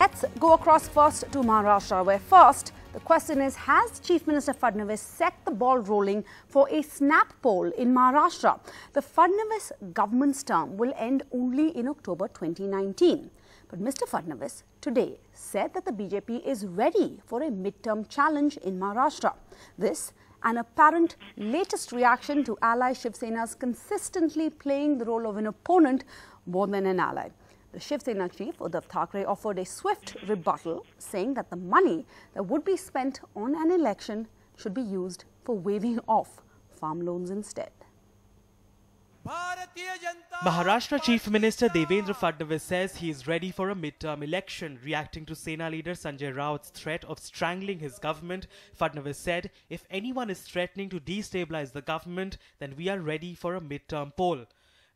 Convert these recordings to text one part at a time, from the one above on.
Let's go across first to Maharashtra, where first the question is, has Chief Minister Fadnavis set the ball rolling for a snap poll in Maharashtra? The Fadnavis government's term will end only in October 2019. But Mr. Fadnavis today said that the BJP is ready for a mid-term challenge in Maharashtra. This an apparent latest reaction to ally Shiv Sena's consistently playing the role of an opponent more than an ally. The Shiv Sena chief, Uddhav Thackeray, offered a swift rebuttal, saying that the money that would be spent on an election should be used for waiving off farm loans instead. Maharashtra Chief Minister Devendra Fadnavis says he is ready for a mid-term election. Reacting to Sena leader Sanjay Raut's threat of strangling his government, Fadnavis said, if anyone is threatening to destabilize the government, then we are ready for a mid-term poll.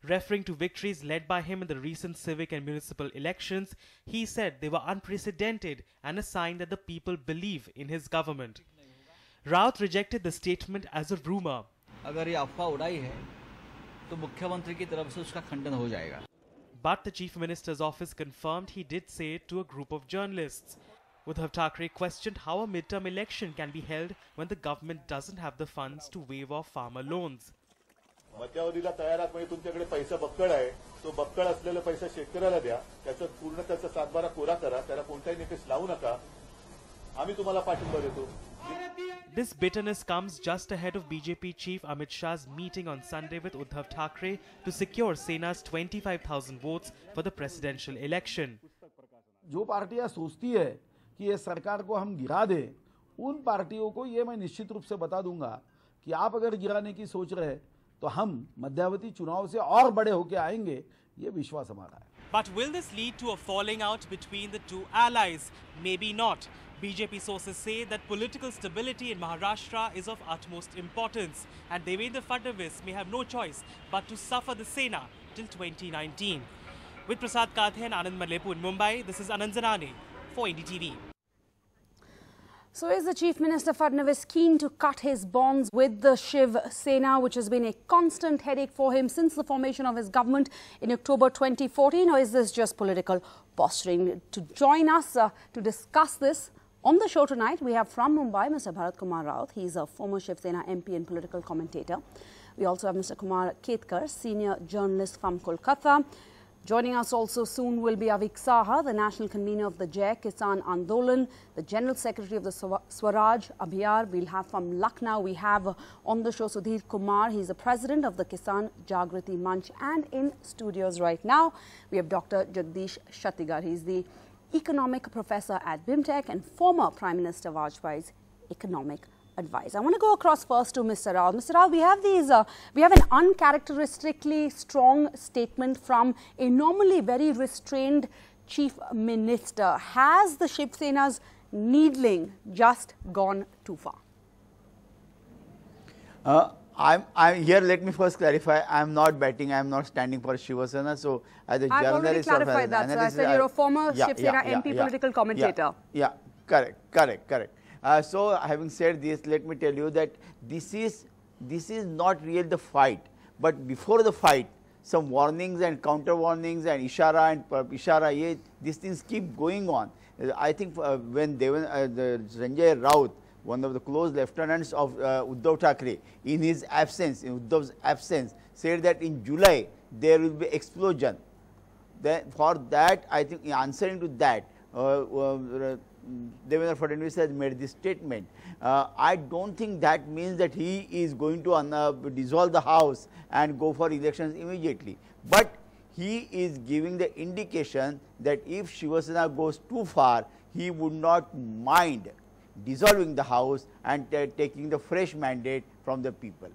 Referring to victories led by him in the recent civic and municipal elections, he said they were unprecedented and a sign that the people believe in his government. Raut rejected the statement as a rumor. But the Chief Minister's office confirmed he did say it to a group of journalists. Uddhav Thackeray questioned how a midterm election can be held when the government doesn't have the funds to waive off farmer loans. मध्यावधीला तयार आहात म्हणजे तुमच्याकडे पैसा बक्कळ आहे, तो बक्कळ असलेला पैसा शेतकऱ्याला द्या, त्याचा पूर्ण त्याचा सातबारा कोरा करा, त्याला कोणताही निकष लावू नका, आम्ही तुम्हाला पाठिंबा देतो. This bitterness comes just ahead of BJP chief Amit Shah's meeting on Sunday with Uddhav Thackeray to secure Sena's 25,000 votes for the presidential election. जो पार्टियां सोचती है कि ये सरकार को हम गिरा दे, उन पार्टियों को ये मैं निश्चित रूप से बता दूंगा कि आप अगर गिराने की सोच रहे हैं तो हम मध्यावधि चुनाव से और बड़े होके आएंगे, ये विश्वास हमारा है. But will this lead to a falling out between the two allies? Maybe not. BJP sources say that political stability in Maharashtra is of utmost importance, and Devendra Fadnavis may have no choice but to suffer the Sena till 2019. With Prasad Kathe and Anand Malepu in Mumbai, this is Anand Zanane for NDTV. So is the Chief Minister Fadnavis keen to cut his bonds with the Shiv Sena, which has been a constant headache for him since the formation of his government in October 2014, or is this just political posturing? To join us to discuss this on the show tonight, we have from Mumbai Mr. Bharat Kumar Raut. He is a former Shiv Sena MP and political commentator. We also have Mr. Kumar Ketkar, senior journalist from Kolkata. Joining us also soon will be Avik Saha, the national convener of the Jai Kisan Andolan, the general secretary of the Swaraj Abhiyar. We'll have from Lucknow, we have on the show Sudhir Kumar. He's the president of the Kisan Jagrati Manch. And in studios right now, we have Dr. Jagdish Shatigar. He's the economic professor at BIMTech and former Prime Minister Vajpayee's economic advisor. I want to go across first to Mr. Rao. Mr. Rao, we have an uncharacteristically strong statement from a normally very restrained chief minister. Has the Shiv Sena's needling just gone too far? I'm here. Let me first clarify. I'm not betting. I'm not standing for Shiv Sena. So, as a I've already journalist, clarified that. So I said you're a former Shiv Sena MP political commentator. Yeah, correct. So, having said this, let me tell you that this is not really the fight. But before the fight, some warnings and counter warnings and ishara, these things keep going on. I think when Sanjay Raut, one of the close lieutenants of Uddhav Thackeray, in Uddhav's absence, said that in July there will be explosion. Then for that, I think in answering to that, Devendra Fadnavis has made this statement. I don't think that means that he is going to dissolve the house and go for elections immediately. But he is giving the indication that if Shiv Sena goes too far, he would not mind dissolving the house and taking the fresh mandate from the people.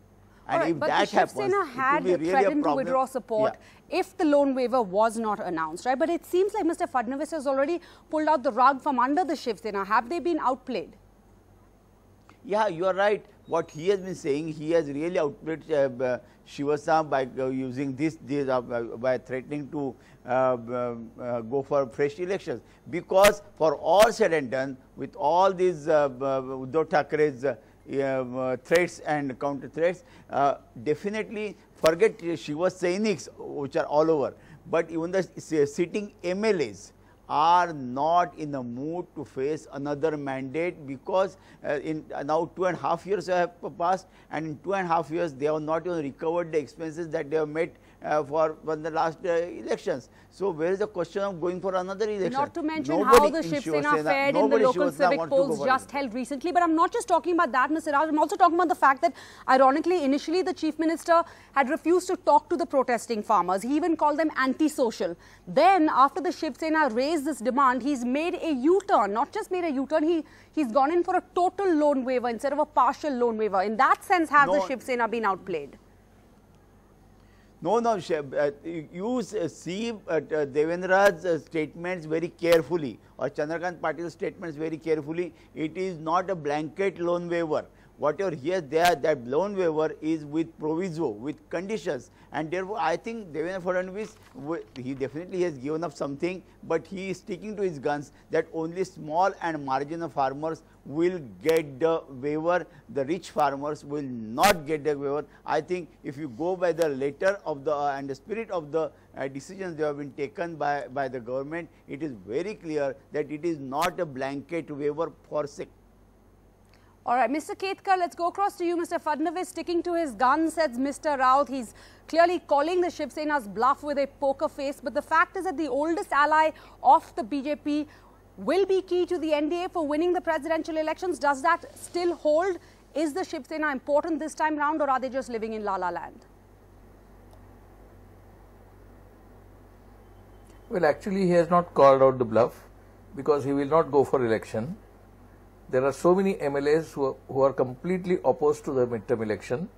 And right, if but that the Shiv happens, Sena had really threatened to withdraw support if the loan waiver was not announced, right? But it seems like Mr. Fadnavis has already pulled out the rug from under the Shiv Sena. Have they been outplayed? Yeah, you are right. What he has been saying, he has really outplayed Shiv Sena by using by threatening to go for fresh elections. Because for all said and done, with all these Uddhav Thackeray's threats and counter threats, definitely forget Shiva Sainiks, which are all over, but even the sitting MLAs are not in the mood to face another mandate, because in now 2.5 years have passed, and in 2.5 years they have not even recovered the expenses that they have made for the last elections. So where is the question of going for another election? Not to mention how the Shiv Sena fared in the local civic polls just held recently. But I'm not just talking about that, Mr. Raj. I'm also talking about the fact that, ironically, initially the Chief Minister had refused to talk to the protesting farmers. He even called them anti-social. Then, after the Shiv Sena raised this demand, he's made a U-turn. Not just made a U-turn, he's gone in for a total loan waiver instead of a partial loan waiver. In that sense, has the Shiv Sena been outplayed? No, you see Devendra's statements very carefully, or Chandrakant Patil's statements very carefully. It is not a blanket loan waiver. Whatever he has there, that loan waiver is with proviso, with conditions, and therefore I think Devendra Fadnavis, he definitely has given up something, but he is sticking to his guns that only small and marginal farmers will get the waiver. The rich farmers will not get the waiver. I think if you go by the letter of the and the spirit of the decisions that have been taken by the government, it is very clear that it is not a blanket waiver for sake. All right, Mr. Ketkar, let's go across to you. Mr. Fadnavis sticking to his guns, says Mr. Raut. He's clearly calling the Shiv Sena's bluff with a poker face. But the fact is that the oldest ally of the BJP will be key to the NDA for winning the presidential elections. Does that still hold? Is the Shiv Sena important this time round, or are they just living in la-la land? Well, actually, he has not called out the bluff because he will not go for election. There are so many MLAs who are completely opposed to the midterm election,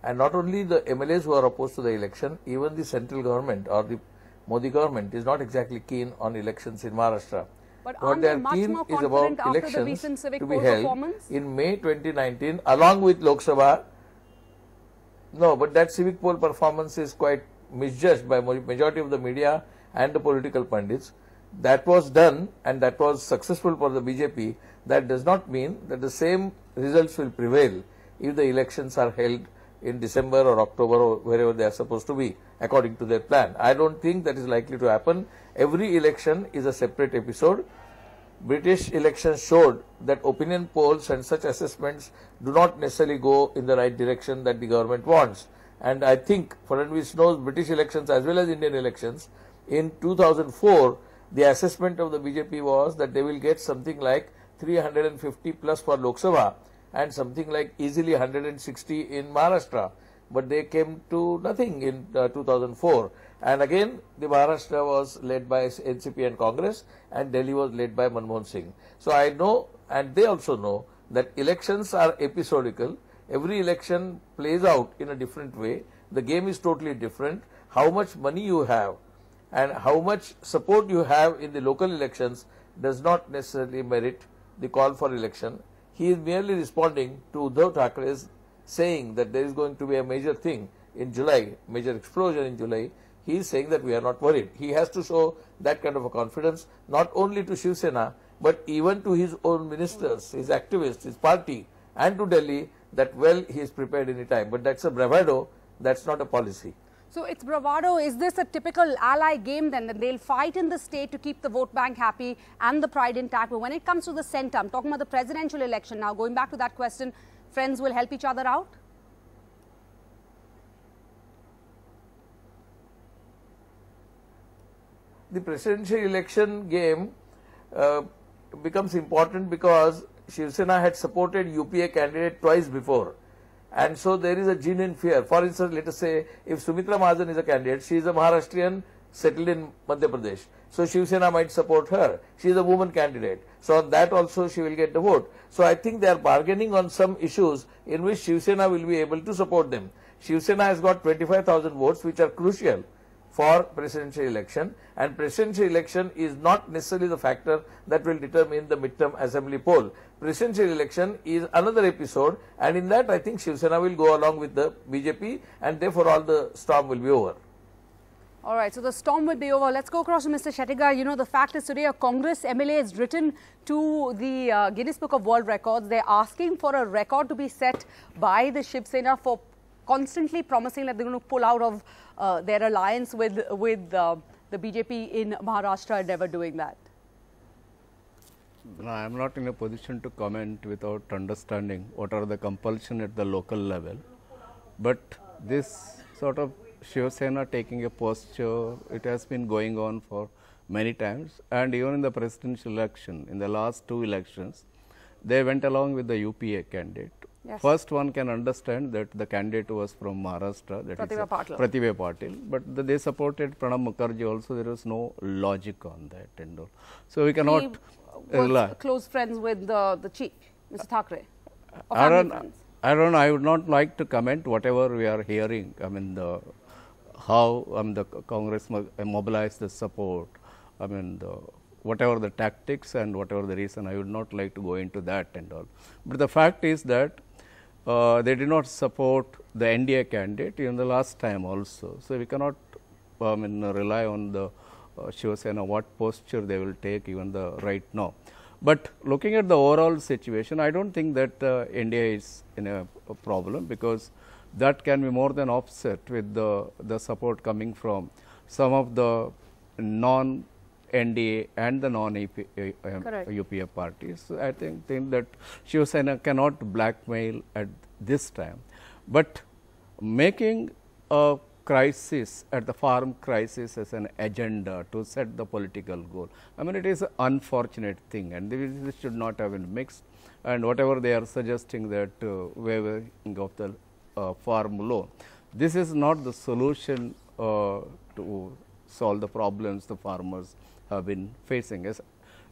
and not only the MLAs who are opposed to the election, even the central government or the Modi government is not exactly keen on elections in Maharashtra. But what they are keen is about elections to be held in May 2019 along with Lok Sabha. No, but that civic poll performance is quite misjudged by majority of the media and the political pundits. That was done and that was successful for the BJP. That does not mean that the same results will prevail if the elections are held in December or October or wherever they are supposed to be according to their plan. I don't think that is likely to happen. Every election is a separate episode. British elections showed that opinion polls and such assessments do not necessarily go in the right direction that the government wants. And I think Fadnavis knows British elections as well as Indian elections. In 2004, the assessment of the BJP was that they will get something like 350 plus for Lok Sabha and something like easily 160 in Maharashtra. But they came to nothing in 2004. And again, the Maharashtra was led by NCP and Congress, and Delhi was led by Manmohan Singh. So I know, and they also know, that elections are episodical. Every election plays out in a different way. The game is totally different. How much money you have and how much support you have in the local elections does not necessarily merit the call for election. He is merely responding to Uddhav Thackeray's saying that there is going to be a major thing in July, major explosion in July. He is saying that we are not worried. He has to show that kind of a confidence, not only to Shiv Sena, but even to his own ministers, his activists, his party, and to Delhi, that well, he is prepared any time. But that's a bravado, that's not a policy. So it's bravado. Is this a typical ally game then? That they'll fight in the state to keep the vote bank happy and the pride intact. But when it comes to the centre, I'm talking about the presidential election now, going back to that question, friends will help each other out? The presidential election game becomes important because Shiv Sena had supported UPA candidate twice before. And so there is a genuine fear. For instance, let us say if Sumitra Mahajan is a candidate, she is a Maharashtrian settled in Madhya Pradesh. So Shiv Sena might support her. She is a woman candidate. So on that also she will get the vote. So I think they are bargaining on some issues in which Shiv Sena will be able to support them. Shiv Sena has got 25,000 votes which are crucial for presidential election, and presidential election is not necessarily the factor that will determine the midterm assembly poll. Presidential election is another episode, and in that I think Shiv Sena will go along with the BJP, and therefore all the storm will be over. All right, so the storm will be over. Let's go across to Mr. Shettigar. You know, the fact is today a Congress MLA has written to the Guinness Book of World Records. They're asking for a record to be set by the Shiv Sena for constantly promising that they're going to pull out of their alliance with the BJP in Maharashtra and never doing that. No, I am not in a position to comment without understanding what are the compulsion at the local level. But this sort of Shiv Sena taking a posture, it has been going on for many times, and even in the presidential election, in the last 2 elections, they went along with the UPA candidate. Yes. First, one can understand that the candidate was from Maharashtra, that Pratibha Patil. Pratibha Patil, but they supported Pranab Mukherjee also. There was no logic on that and all. So we cannot was close friends with the chief, Mr. Thackeray. I don't know. I would not like to comment whatever we are hearing. I mean, how the Congress mobilized the support. I mean, whatever the tactics and whatever the reason, I would not like to go into that and all. But the fact is that they did not support the NDA candidate in the last time also. So we cannot rely on the Shiv Sena what posture they will take even right now. But looking at the overall situation, I don't think that India is in a problem, because that can be more than offset with the support coming from some of the non-NDA and the non-UPA parties. So I think that Shiv Sena cannot blackmail at this time, but making a crisis at the farm crisis as an agenda to set the political goal. I mean, it is an unfortunate thing, and this should not have been mixed. And whatever they are suggesting that waiving of the farm loan, this is not the solution to solve the problems the farmers have been facing.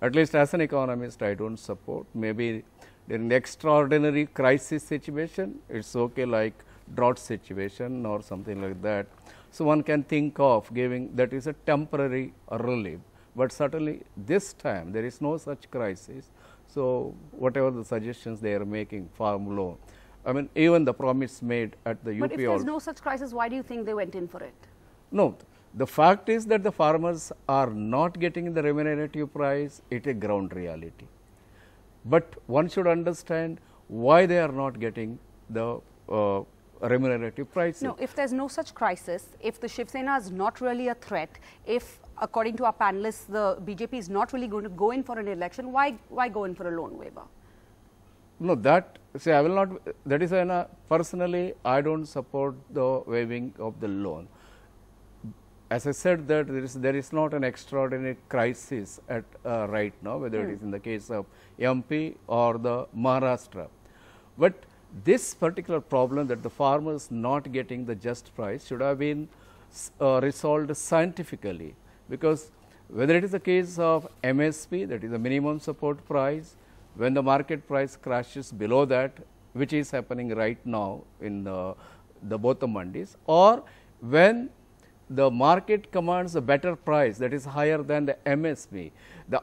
At least as an economist, I don't support. Maybe in an extraordinary crisis situation, it's okay, like drought situation or something like that. So one can think of giving that is a temporary relief, but certainly this time there is no such crisis. So whatever the suggestions they are making, farm loan, I mean, even the promise made at the UP. But if there is no such crisis, why do you think they went in for it? No, the fact is that the farmers are not getting the remunerative price. It is a ground reality. But one should understand why they are not getting the remunerative prices. No, if there is no such crisis, if the Shiv Sena is not really a threat, if according to our panelists the BJP is not really going to go in for an election, why go in for a loan waiver? No, I will not, that is personally I don't support the waiving of the loan. As I said that there is not an extraordinary crisis at right now, whether it is in the case of MP or the Maharashtra. But this particular problem that the farmers not getting the just price should have been resolved scientifically, because whether it is the case of MSP, that is the minimum support price, when the market price crashes below that, which is happening right now in the both the mandis, or when the market commands a better price that is higher than the MSP.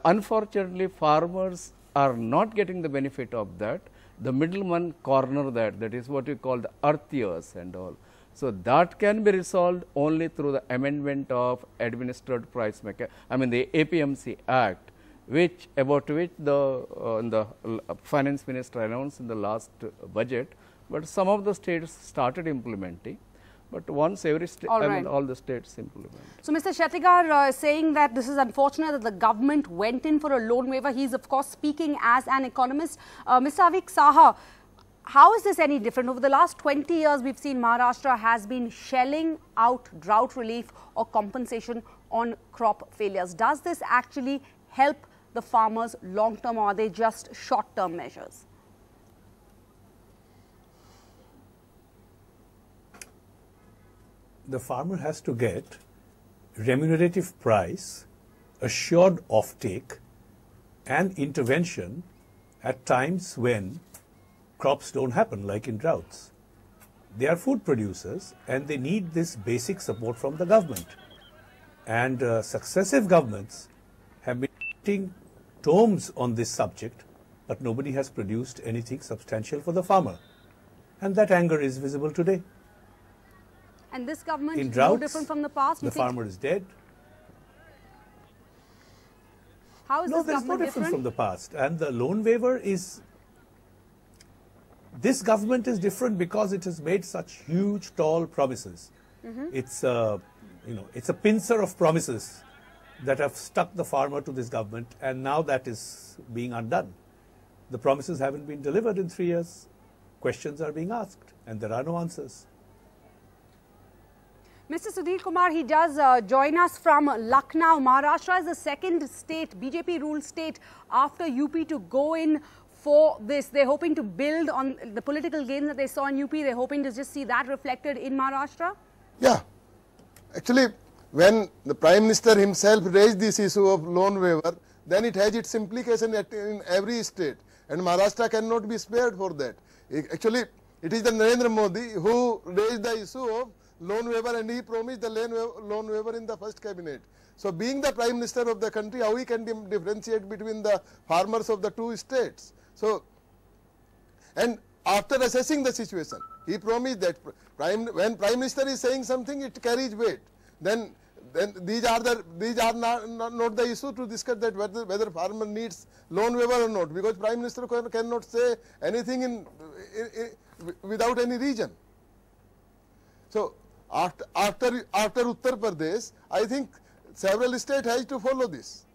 Unfortunately, farmers are not getting the benefit of that. The middleman corner that is what we call the earthiers and all. So that can be resolved only through the amendment of administered price mechanism, I mean the APMC Act, about which the finance minister announced in the last budget, but some of the states started implementing. But once every state, all the states implement. So, Mr. Shettigar is saying that this is unfortunate that the government went in for a loan waiver. He is, of course, speaking as an economist. Mr. Avik Saha, how is this any different? Over the last 20 years, we've seen Maharashtra has been shelling out drought relief or compensation on crop failures. Does this actually help the farmers long term, or are they just short term measures? The farmer has to get remunerative price, assured offtake and intervention at times when crops don't happen, like in droughts. They are food producers and they need this basic support from the government. And successive governments have been writing tomes on this subject, but nobody has produced anything substantial for the farmer. And that anger is visible today. And this government in droughts, no different from the past? The farmer is dead. How is this there's government no different from the past. And the loan waiver is, this government is different because it has made such huge, tall promises. It's a pincer of promises. that have stuck the farmer to this government, and now that is being undone. The promises haven't been delivered in 3 years. Questions are being asked, and there are no answers. Mr. Sudhir Kumar, he does join us from Lucknow. Maharashtra is the second state, BJP-ruled state, after UP to go in for this. They're hoping to build on the political gains that they saw in UP. They're hoping to just see that reflected in Maharashtra? Yeah. Actually, when the Prime Minister himself raised this issue of loan waiver, then it has its implication in every state. And Maharashtra cannot be spared for that. Actually, it is the Narendra Modi who raised the issue of loan waiver, and he promised the loan waiver in the first cabinet. So being the Prime Minister of the country, how he can differentiate between the farmers of the two states? So, and after assessing the situation, he promised that when Prime Minister is saying something, it carries weight. Then these are not the issue to discuss that whether farmer needs loan waiver or not, because Prime Minister cannot say anything without any reason. So after Uttar Pradesh, I think several states has to follow this.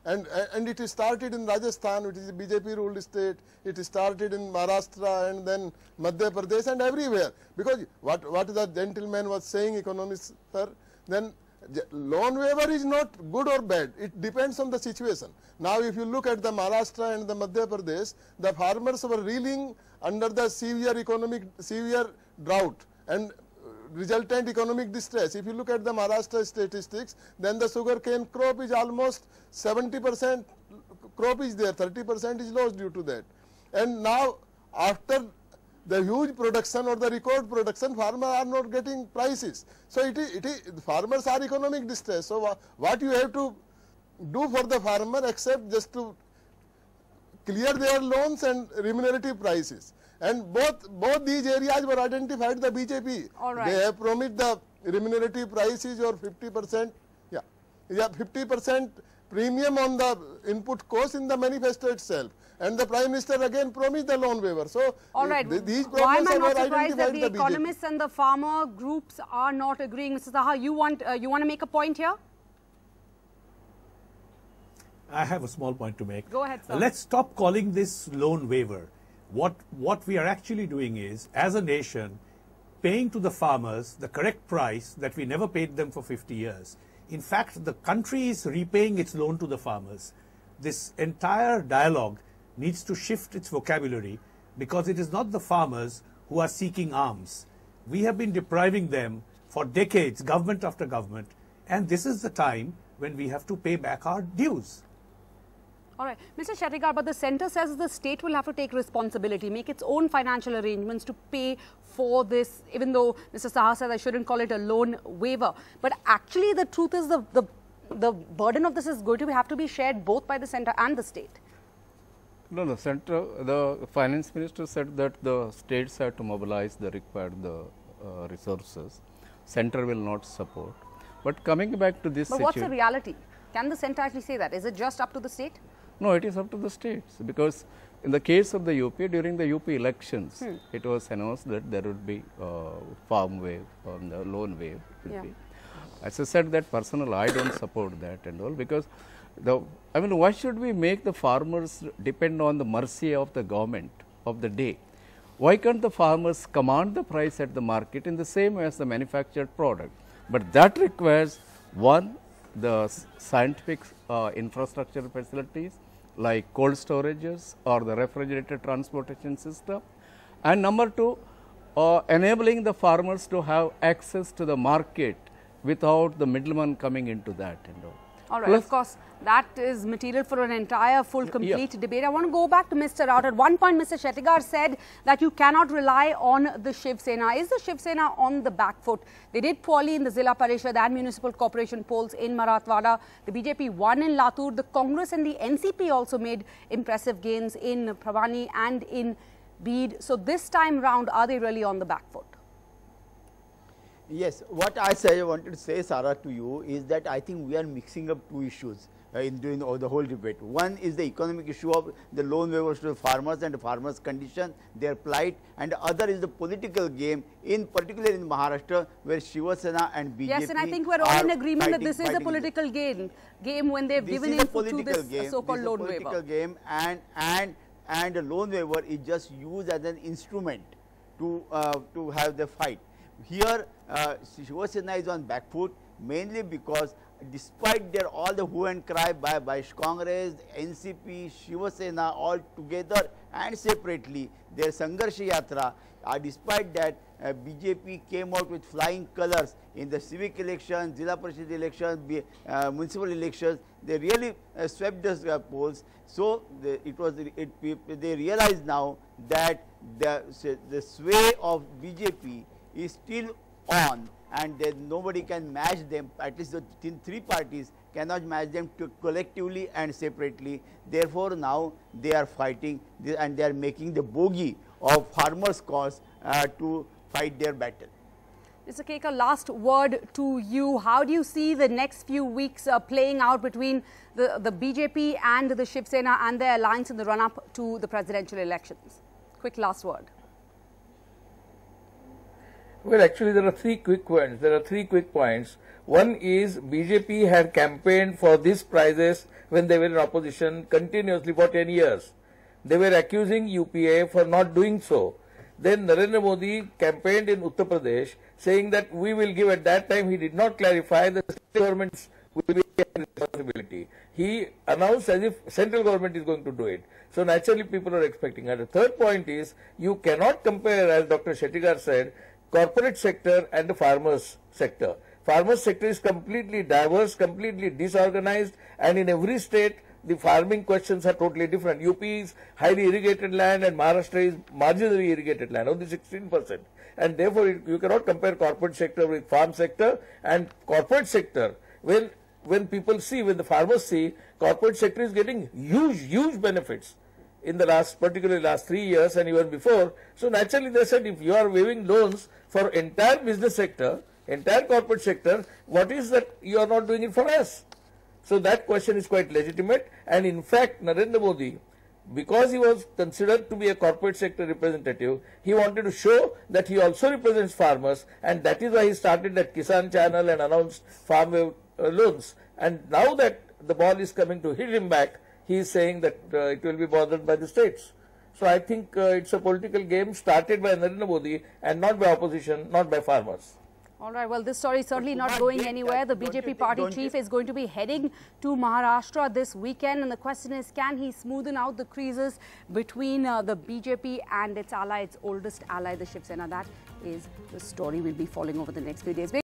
And it started in Rajasthan, which is a BJP ruled state. It started in Maharashtra and then Madhya Pradesh and everywhere. Because what the gentleman was saying, economist sir, then loan waiver is not good or bad. It depends on the situation. Now, if you look at the Maharashtra and the Madhya Pradesh, the farmers were reeling under the severe drought and resultant economic distress. If you look at the Maharashtra statistics, then the sugarcane crop is almost 70% crop is there, 30% is lost due to that. And now, after the huge production or the record production, farmers are not getting prices. So farmers are economic distress. So what you have to do for the farmer except just to clear their loans and remunerative prices. And both these areas were identified by the BJP. All right. They have promised the remunerative prices or 50%, 50% premium on the input cost in the manifesto itself. And the Prime Minister again promised the loan waiver. So, all right. These Why am I problems not are surprised that identified the by economists and the farmer groups are not agreeing? Mr. Saha, you want to make a point here? I have a small point to make. Go ahead, sir. Let's stop calling this loan waiver. What we are actually doing is, as a nation, paying to the farmers the correct price that we never paid them for 50 years. In fact, the country is repaying its loan to the farmers. This entire dialogue needs to shift its vocabulary, because it is not the farmers who are seeking alms. We have been depriving them for decades, government after government, and this is the time when we have to pay back our dues. All right. Mr. Shettigar, but the centre says the state will have to take responsibility, make its own financial arrangements to pay for this, even though Mr. Saha says I shouldn't call it a loan waiver. But actually the truth is the burden of this is going to have to be shared both by the centre and the state. No, the finance minister said that the states have to mobilize the required resources. Centre will not support. But coming back to this situation. But what's the reality? Can the centre actually say that? Is it just up to the state? No, it is up to the states, because in the case of the UP, during the UP elections, it was announced that there would be farm wave, the loan wave. As I said, that personal, I don't support that and all, because why should we make the farmers depend on the mercy of the government of the day? Why can't the farmers command the price at the market in the same way as the manufactured product? But that requires, one, the scientific infrastructure facilities like cold storages or the refrigerated transportation system, and number two, enabling the farmers to have access to the market without the middleman coming into that and all. All right, of course, that is material for an entire full complete debate. I want to go back to Mr. Raut. At one point, Mr. Shettigar said that you cannot rely on the Shiv Sena. Is the Shiv Sena on the back foot? They did poorly in the Zilla Parishad and Municipal Corporation polls in Marathwada. The BJP won in Latur. The Congress and the NCP also made impressive gains in Fadvanis and in Bid. So this time round, are they really on the back foot? Yes, what I wanted to say, Sarah, to you is that I think we are mixing up two issues. in doing the whole debate. One is the economic issue of the loan waivers to the farmers and the farmers' condition, their plight, and the other is the political game, in particular in Maharashtra, where Shiv Sena and BJP. Yes, and I think we're all in agreement that this is a political game when they've given in to this so-called loan waiver. This is a political game, and the loan waiver is just used as an instrument to have the fight. Here, Shiv Sena is on back foot, mainly because despite their all the hue and cry by Congress, NCP, Shiv Sena all together and separately, their Sangharsh Yatra, despite that BJP came out with flying colors in the civic elections, Zilla Parishad elections, municipal elections. They really swept the polls. So they realize now that the sway of BJP is still on, and then nobody can match them. At least the three parties cannot match them collectively and separately. Therefore, now they are fighting and they are making the bogey of farmers' cause to fight their battle. Mr. Kekar, last word to you. How do you see the next few weeks playing out between the BJP and the Shiv Sena and their alliance in the run-up to the presidential elections? Quick last word. Well, actually, there are three quick points. One is BJP had campaigned for these prices when they were in opposition continuously for 10 years. They were accusing UPA for not doing so. Then Narendra Modi campaigned in Uttar Pradesh saying that we will give. At that time, he did not clarify the state governments will be a responsibility. He announced as if central government is going to do it. So naturally, people are expecting. And the third point is, you cannot compare, as Dr. Shettigar said, corporate sector and the farmers sector. Farmers sector is completely diverse, completely disorganized, and in every state the farming questions are totally different. UP is highly irrigated land and Maharashtra is marginally irrigated land, only 16%. And therefore, you cannot compare corporate sector with farm sector. And corporate sector, when people see, when the farmers see, corporate sector is getting huge benefits in the particularly last 3 years and even before. So naturally they said, if you are waiving loans for entire business sector, entire corporate sector, what is that you are not doing it for us? So that question is quite legitimate. And in fact, Narendra Modi, because he was considered to be a corporate sector representative, he wanted to show that he also represents farmers, and that is why he started that Kisan channel and announced farm loans. And now that the ball is coming to hit him back, he is saying that it will be bothered by the states. So I think it's a political game started by Narendra Modi and not by opposition, not by farmers. All right, well, this story is certainly not going anywhere. The BJP party chief is going to be heading to Maharashtra this weekend, and the question is, can he smoothen out the creases between the BJP and its ally, its oldest ally, the Shiv Sena? That is the story we'll be following over the next few days.